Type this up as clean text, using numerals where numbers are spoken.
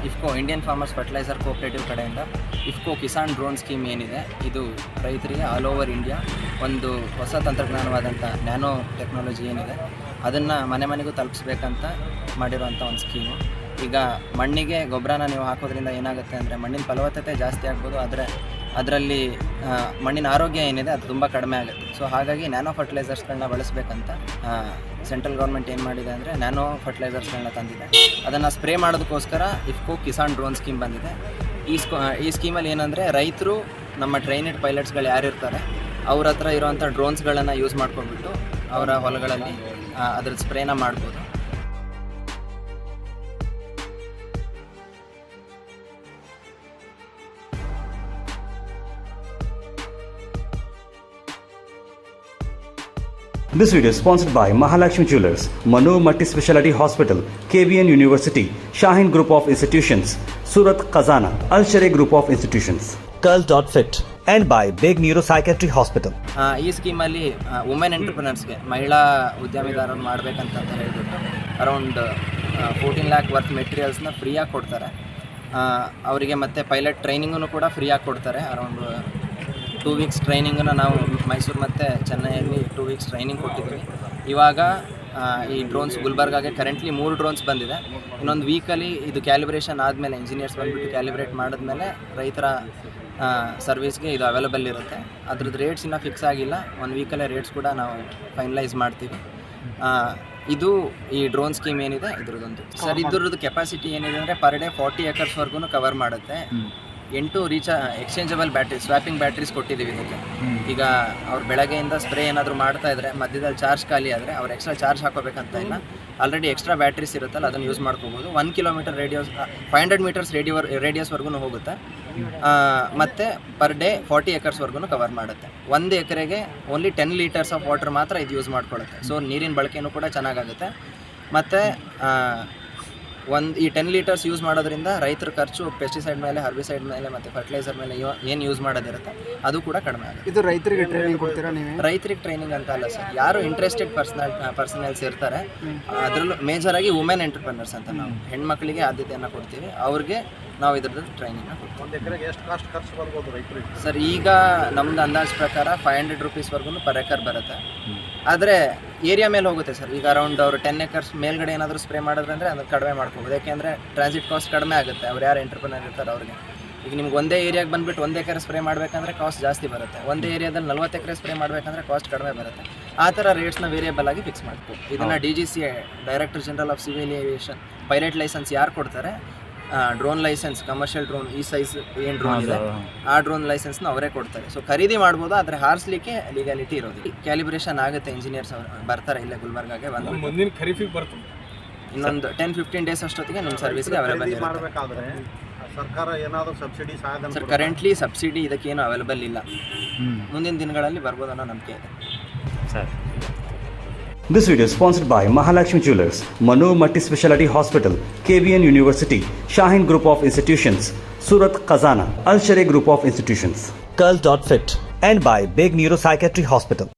IFFCO Indian farmers fertiliser cooperative ಕಡೆಯಿಂದ IFFCO Kisan drone scheme ಏನಿದೆ, ಇದು ರೈತರಿಗೆ ಆಲ್ ಓವರ್ ಇಂಡಿಯಾ ಒಂದು ಹೊಸ ತಂತ್ರಜ್ಞಾನವಾದಂಥ ನ್ಯಾನೋ ಟೆಕ್ನಾಲಜಿ ಏನಿದೆ ಅದನ್ನು ಮನೆ ಮನೆಗೂ ತಲುಪಿಸ್ಬೇಕಂತ ಮಾಡಿರುವಂಥ ಒಂದು ಸ್ಕೀಮು. ಈಗ ಮಣ್ಣಿಗೆ ಗೊಬ್ಬರನ ನೀವು ಹಾಕೋದ್ರಿಂದ ಏನಾಗುತ್ತೆ ಅಂದರೆ ಮಣ್ಣಿನ ಫಲವತ್ತತೆ ಜಾಸ್ತಿ ಆಗ್ಬೋದು, ಆದರೆ ಅದರಲ್ಲಿ ಮಣ್ಣಿನ ಆರೋಗ್ಯ ಏನಿದೆ ಅದು ತುಂಬ ಕಡಿಮೆ ಆಗುತ್ತೆ. ಸೊ ಹಾಗಾಗಿ ನ್ಯಾನೋ ಫರ್ಟಿಲೈಸರ್ಸ್ಗಳನ್ನ ಬಳಸಬೇಕಂತ ಸೆಂಟ್ರಲ್ ಗೌರ್ಮೆಂಟ್ ಏನು ಮಾಡಿದೆ ಅಂದರೆ ನ್ಯಾನೋ ಫರ್ಟಿಲೈಸರ್ಸ್ಗಳನ್ನ ತಂದಿದೆ. ಅದನ್ನು ಸ್ಪ್ರೇ ಮಾಡೋದಕ್ಕೋಸ್ಕರ ಇಫ್ಕೋ ಕಿಸಾನ್ ಡ್ರೋನ್ ಸ್ಕೀಮ್ ಬಂದಿದೆ. ಈ ಸ್ಕೀಮಲ್ಲಿ ಏನಂದರೆ ರೈತರು ನಮ್ಮ ಟ್ರೈನೆಡ್ ಪೈಲಟ್ಸ್ಗಳು ಯಾರಿರ್ತಾರೆ ಅವ್ರ ಹತ್ರ ಇರೋವಂಥ ಡ್ರೋನ್ಸ್ಗಳನ್ನು ಯೂಸ್ ಮಾಡ್ಕೊಂಡ್ಬಿಟ್ಟು ಅವರ ಹೊಲಗಳಲ್ಲಿ ಅದ್ರ ಸ್ಪ್ರೇನ ಮಾಡ್ಬೋದು. This video is sponsored by Mahalakshmi Jewelers, Manu Multi-Speciality Hospital, KVN University, Shaheen Group of Institutions, Surat Khazana, Al-Sharia Group of Institutions, Curl.fit, and by Big Neuropsychiatry Hospital. ಈ ಸ್ಕೀಮಲ್ಲಿ ವುಮೆನ್ ಎಂಟರ್ಪ್ರಿನರ್ಸ್ಗೆ ಮಹಿಳಾ ಉದ್ಯಮಿದಾರರು ಮಾಡಬೇಕಂತ ಹೇಳಿಬಿಟ್ಟು ಅರೌಂಡ್ 14 lakh ವರ್ತ್ ಮೆಟೀರಿಯಲ್ಸ್ನ ಫ್ರೀಯಾಗಿ ಕೊಡ್ತಾರೆ. ಅವರಿಗೆ ಮತ್ತು pilot ಟ್ರೈನಿಂಗನ್ನು ಕೂಡ ಫ್ರೀಯಾಗಿ ಕೊಡ್ತಾರೆ. ಅರೌಂಡ್ 2 weeks ಟ್ರೈನಿಂಗನ್ನು ನಾವು ಮೈಸೂರು ಮತ್ತು ಚೆನ್ನೈಯಲ್ಲಿ 2 weeks ಟ್ರೈನಿಂಗ್ ಕೊಟ್ಟಿದ್ವಿ. ಇವಾಗ ಈ ಡ್ರೋನ್ಸ್ ಗುಲ್ಬರ್ಗಾಗೆ ಕರೆಂಟ್ಲಿ 3 ಡ್ರೋನ್ಸ್ ಬಂದಿದೆ. ಇನ್ನೊಂದು ವೀಕಲ್ಲಿ ಇದು ಕ್ಯಾಲಿಬ್ರೇಷನ್ ಆದಮೇಲೆ ಇಂಜಿನಿಯರ್ಸ್ ಬಂದುಬಿಟ್ಟು ಕ್ಯಾಲಿಬ್ರೇಟ್ ಮಾಡಿದ್ಮೇಲೆ ರೈತರ ಸರ್ವಿಸ್ಗೆ ಇದು ಅವೈಲಬಲ್ ಇರುತ್ತೆ. ಅದ್ರದ್ದು ರೇಟ್ಸ್ ಇನ್ನೂ ಫಿಕ್ಸ್ ಆಗಿಲ್ಲ. 1 ವೀಕಲ್ಲೇ ರೇಟ್ಸ್ ಕೂಡ ನಾವು ಫೈನಲೈಸ್ ಮಾಡ್ತೀವಿ. ಇದು ಈ ಡ್ರೋನ್ ಸ್ಕೀಮ್ ಏನಿದೆ ಇದ್ರದ್ದೊಂದು ಸರ್. ಇದ್ರದ್ದು ಕೆಪಾಸಿಟಿ ಏನಿದೆ ಅಂದರೆ ಪರ್ ಡೇ 40 acresವರೆಗೂ ಕವರ್ ಮಾಡುತ್ತೆ. 8 ಎಕ್ಸ್ಚೇಂಜಬಲ್ ಬ್ಯಾಟ್ರಿ ಸ್ವ್ಯಾಪಿಂಗ್ ಬ್ಯಾಟ್ರೀಸ್ ಕೊಟ್ಟಿದ್ದೀವಿ ಇದಕ್ಕೆ. ಈಗ ಅವ್ರು ಬೆಳಗ್ಗೆಯಿಂದ ಸ್ಪ್ರೇ ಏನಾದರೂ ಮಾಡ್ತಾ ಇದ್ದರೆ ಮಧ್ಯದಲ್ಲಿ ಚಾರ್ಜ್ ಖಾಲಿ ಆದರೆ ಅವ್ರು ಎಕ್ಸ್ಟ್ರಾ ಚಾರ್ಜ್ ಹಾಕೋಬೇಕಂತ ಇಲ್ಲ. ಆಲ್ರೆಡಿ ಎಕ್ಸ್ಟ್ರಾ ಬ್ಯಾಟ್ರೀಸ್ ಇರುತ್ತಲ್ಲ ಅದನ್ನು ಯೂಸ್ ಮಾಡ್ಕೋಬೋದು. 1 kilometer ರೇಡಿಯಸ್ 500 meters ರೇಡಿಯಸ್ವರೆಗೂ ಹೋಗುತ್ತೆ. ಮತ್ತು ಪರ್ ಡೇ 40 acresವರೆಗೂ ಕವರ್ ಮಾಡುತ್ತೆ. 1 ಎಕರೆಗೆ ಓನ್ಲಿ 10 liters ಆಫ್ ವಾಟರ್ ಮಾತ್ರ ಇದು ಯೂಸ್ ಮಾಡ್ಕೊಳ್ಳುತ್ತೆ. ಸೊ ನೀರಿನ ಬಳಕೆಯೂ ಕೂಡ ಚೆನ್ನಾಗಾಗುತ್ತೆ. ಮತ್ತು ಈ 10 liters ಯೂಸ್ ಮಾಡೋದ್ರಿಂದ ರೈತರ ಖರ್ಚು ಪೆಸ್ಟಿಸೈಡ್ ಮೇಲೆ, ಹರ್ಬಿಸೈಡ್ ಮೇಲೆ ಮತ್ತು ಫರ್ಟಿಲೈಸರ್ ಮೇಲೆ ಏನು ಯೂಸ್ ಮಾಡೋದಿರುತ್ತೆ ಅದು ಕೂಡ ಕಡಿಮೆ ಆಗುತ್ತೆ. ಇದು ರೈತರಿಗೆ ಟ್ರೈನಿಂಗ್ ಕೊಡ್ತೀರಾ ನೀವು? ರೈತರಿಗೆ ಟ್ರೈನಿಂಗ್ ಅಂತ ಅಲ್ಲ ಸರ್, ಯಾರು ಇಂಟ್ರೆಸ್ಟೆಡ್ ಪರ್ಸನಲ್ಸ್ ಇರ್ತಾರೆ ಅದರಲ್ಲೂ ಮೇಜರಾಗಿ ವುಮೆನ್ ಎಂಟರ್ಪ್ರಿನರ್ಸ್ ಅಂತ ನಾವು ಹೆಣ್ಮಕ್ಳಿಗೆ ಆದ್ಯತೆಯನ್ನು ಕೊಡ್ತೀವಿ. ಅವ್ರಿಗೆ ನಾವು ಇದ್ರದ್ದು ಟ್ರೈನಿಂಗ್ನ ಕೊಡ್ತೀವಿ. ಎಷ್ಟು ಕಾಸ್ಟ್ ಖರ್ಚು ಬರ್ಬೋದು ರೈತರಿಗೆ ಸರ್? ಈಗ ನಮ್ದು ಅಂದಾಜು ಪ್ರಕಾರ 500 rupeesವರೆಗೂ ಪರ್ ಎಕರ್ ಬರುತ್ತೆ. ಆದರೆ ಏರಿಯಾ ಮೇಲೆ ಹೋಗುತ್ತೆ ಸರ್. ಈಗ ಅರೌಂಡ್ ಅವರು 10 acres ಮೇಲ್ಗಡೆ ಏನಾದರೂ ಸ್ಪ್ರೇ ಮಾಡಿದ್ರಂದರೆ ಅದನ್ನು ಕಡಿಮೆ ಮಾಡ್ಕೋಬೋದು. ಯಾಕೆಂದರೆ ಟ್ರಾನ್ಸಿಟ್ ಕಾಸ್ಟ್ ಕಡಿಮೆ ಆಗುತ್ತೆ. ಅವ್ರು ಯಾರು ಎಂಟರ್ಪ್ರಿನರ್ ಇರ್ತಾರೆ ಅವ್ರಿಗೆ. ಈಗ ನಿಮ್ಗೆ ಒಂದೇ ಏರಿಯಾಗೆ ಬಂದುಬಿಟ್ಟು 1 acre ಸ್ಪ್ರೇ ಮಾಡಬೇಕಂದ್ರೆ ಕಾಸ್ಟ್ ಜಾಸ್ತಿ ಬರುತ್ತೆ. ಒಂದೇ ಏರಿಯಾದಲ್ಲಿ 40 acre ಸ್ಪ್ರೇ ಮಾಡಬೇಕಂದ್ರೆ ಕಾಸ್ಟ್ ಕಡಿಮೆ ಬರುತ್ತೆ. ಆ ಥರ ರೇಟ್ಸ್ನ ವೇರಿಯಬಲ್ ಆಗಿ ಫಿಕ್ಸ್ ಮಾಡ್ಬೋದು. ಇದನ್ನು DGCA director general of civil aviation pilot licence ಯಾರು ಕೊಡ್ತಾರೆ, ಡ್ರೋನ್ ಲೈಸೆನ್ಸ್, ಕಮರ್ಷಿಯಲ್ ಡ್ರೋನ್, ಈ ಸೈಜ್ ಏನು ಡ್ರೋನ್ ಇದೆ ಆ ಡ್ರೋನ್ ಲೈಸೆನ್ಸ್ನ ಅವರೇ ಕೊಡ್ತಾರೆ. ಸೊ ಖರೀದಿ ಮಾಡ್ಬೋದು, ಆದರೆ ಹಾರಿಸ್ಲಿಕ್ಕೆ ಲೀಗಾಲಿಟಿ ಇರೋದು. ಕ್ಯಾಲಿಬ್ರೇಷನ್ ಆಗುತ್ತೆ. ಇಂಜಿನಿಯರ್ಸ್ ಅವರು ಬರ್ತಾರೆ ಇಲ್ಲೇ ಗುಲ್ಬರ್ಗಾಗೆ ಬಂದು. ಮುಂದಿನ ಖರೀಫಿಗೆ ಬರ್ತದೆ. ಇನ್ನೊಂದು 10-15 days ಅಷ್ಟೊತ್ತಿಗೆ ನಿಮ್ಮ ಸರ್ವಿಸ್ಗೆ ಅವೈಲೇಬಲ್ ಇರುತ್ತೆ. ಸರ್ಕಾರ ಏನಾದರೂ ಸಬ್ಸಿಡಿ ಸಹಾಯ ಸರ್ ಕರೆಂಟ್ಲಿ ಸಬ್ಸಿಡಿ ಇದಕ್ಕೇನು ಅವೈಲೇಬಲ್ ಇಲ್ಲ. ಮುಂದಿನ ದಿನಗಳಲ್ಲಿ ಬರ್ಬೋದು ಅನ್ನೋ ನಂಬಿಕೆ ಇದೆ sir. This video is sponsored by Mahalakshmi Jewelers, Manu Multi-Speciality Hospital, KVN University, Shaheen Group of Institutions, Surat Khazana, Al-Sharia Group of Institutions, Curl.fit, and by Big Neuropsychiatry Hospital.